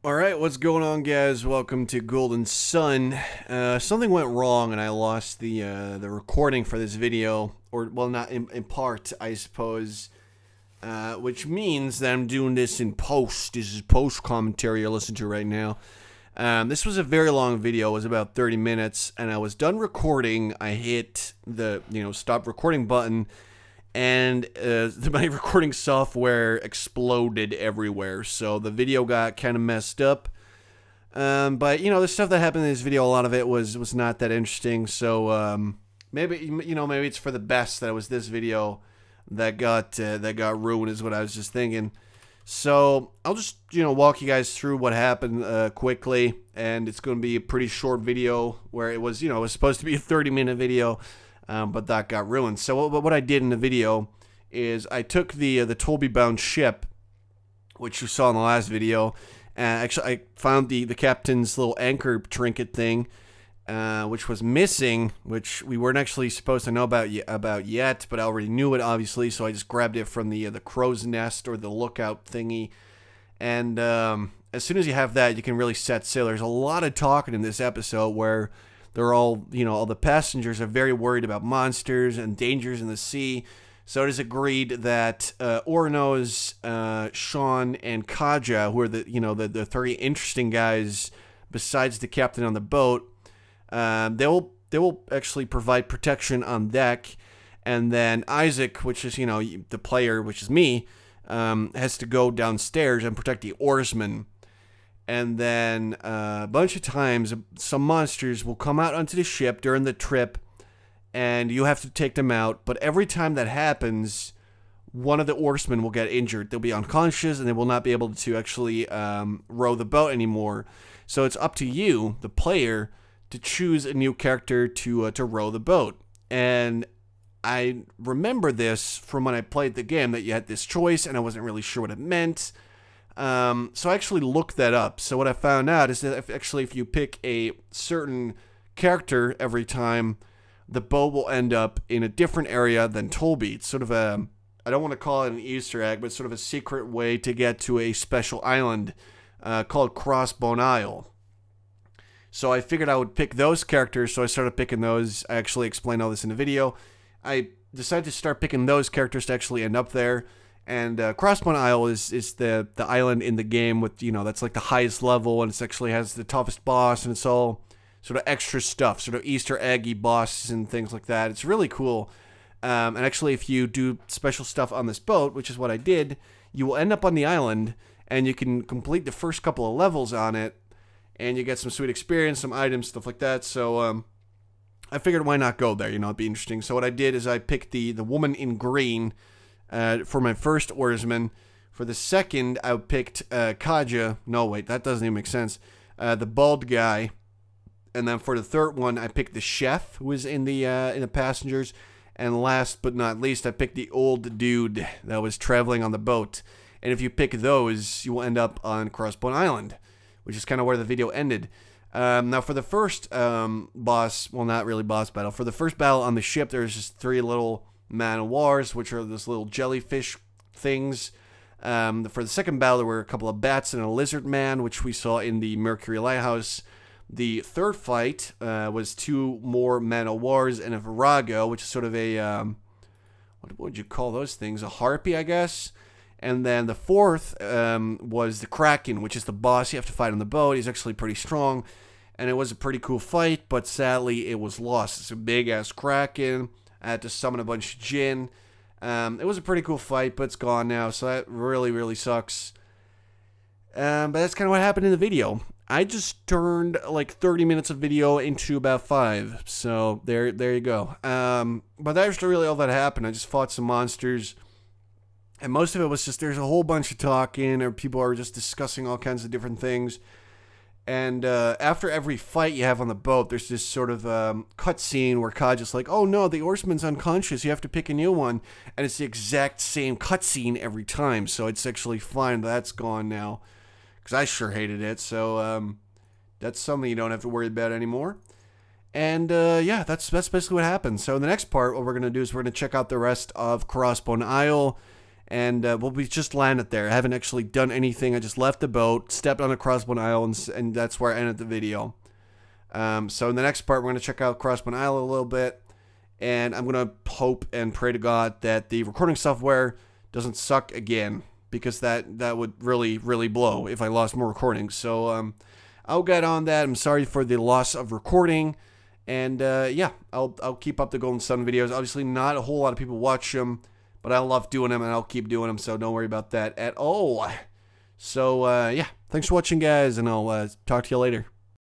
Alright, what's going on, guys? Welcome to Golden Sun. Something went wrong and I lost the recording for this video, or, well, not in part, I suppose, which means that I'm doing this in post. This is post commentary you're listening to right now. This was a very long video. It was about 30 minutes, and I was done recording. I hit the, stop recording button, and my recording software exploded everywhere, so the video got kind of messed up. But the stuff that happened in this video, a lot of it was not that interesting. So maybe maybe it's for the best that it was this video that got ruined, is what I was just thinking. So I'll just walk you guys through what happened quickly, and it's going to be a pretty short video where it was it was supposed to be a 30-minute video. But that got ruined. So what I did in the video is I took the Tolby-bound ship, which you saw in the last video, and actually I found the captain's little anchor trinket thing, which was missing, which we weren't actually supposed to know about yet, but I already knew it, obviously, so I just grabbed it from the crow's nest, or the lookout thingy. And as soon as you have that, you can really set sail. There's a lot of talking in this episode where they're all, all the passengers are very worried about monsters and dangers in the sea. So it is agreed that Ornos, Sean, and Kaja, who are the three interesting guys besides the captain on the boat, they will actually provide protection on deck, and then Isaac, which is the player, which is me, has to go downstairs and protect the oarsmen. And then a bunch of times, some monsters will come out onto the ship during the trip, and you have to take them out. But every time that happens, one of the oarsmen will get injured. They'll be unconscious, and they will not be able to actually row the boat anymore. So it's up to you, the player, to choose a new character to row the boat. And I remember this from when I played the game, that you had this choice, and I wasn't really sure what it meant. So I actually looked that up. So what I found out is that if you pick a certain character every time, the boat will end up in a different area than Tolby. It's sort of a, I don't want to call it an Easter egg, but sort of a secret way to get to a special island called Crossbone Isle. So I figured I would pick those characters, so I started picking those. I actually explained all this in the video. I decided to start picking those characters to actually end up there. And Crossbone Isle is the island in the game with, that's like the highest level, and it actually has the toughest boss, and it's all sort of extra stuff, sort of Easter eggy bosses and things like that. It's really cool. And actually, if you do special stuff on this boat, which is what I did, you will end up on the island, and you can complete the first couple of levels on it, and you get some sweet experience, some items, stuff like that. So I figured, why not go there? It'd be interesting. So what I did is I picked the woman in green for my first oarsman. For the second, I picked Kaja. No, wait, that doesn't even make sense. The bald guy. And then for the third one, I picked the chef, who was in the passengers. And last but not least, I picked the old dude that was traveling on the boat. And if you pick those, you will end up on Crossbone Island, which is kind of where the video ended. Now, for the first boss, well, not really boss battle. For the first battle on the ship, there's just three little man-o'-wars, which are those little jellyfish things. For the second battle, there were a couple of bats and a lizard man, which we saw in the Mercury Lighthouse. The third fight was two more man-o'-wars and a virago, which is sort of a, what would you call those things? A harpy, I guess. And then the fourth was the Kraken, which is the boss you have to fight on the boat. He's actually pretty strong, and it was a pretty cool fight, but sadly, it was lost. It's a big-ass Kraken. I had to summon a bunch of Jinn. It was a pretty cool fight, but it's gone now, so that really, really sucks. But that's kind of what happened in the video. I just turned like 30 minutes of video into about 5, so there you go. But that's really all that happened. I just fought some monsters, and most of it was just there's a whole bunch of talking, or people are just discussing all kinds of different things. And after every fight you have on the boat, there's this sort of cutscene where Kaja's like, oh no, the oarsman's unconscious, you have to pick a new one. And it's the exact same cutscene every time, so it's actually fine that's gone now. Because I sure hated it, so that's something you don't have to worry about anymore. And yeah, that's basically what happened. So in the next part, what we're going to do is we're going to check out the rest of Crossbone Isle. And well, we just landed there. I haven't actually done anything. I just left the boat, stepped on a Crossbone Island, and that's where I ended the video. So in the next part, we're going to check out Crossbone Island a little bit. And I'm going to hope and pray to God that the recording software doesn't suck again. Because that would really, really blow if I lost more recordings. So I'll get on that. I'm sorry for the loss of recording. And yeah, I'll keep up the Golden Sun videos. Obviously, not a whole lot of people watch them. But I love doing them, and I'll keep doing them, so don't worry about that at all. So, yeah, thanks for watching, guys, and I'll talk to you later.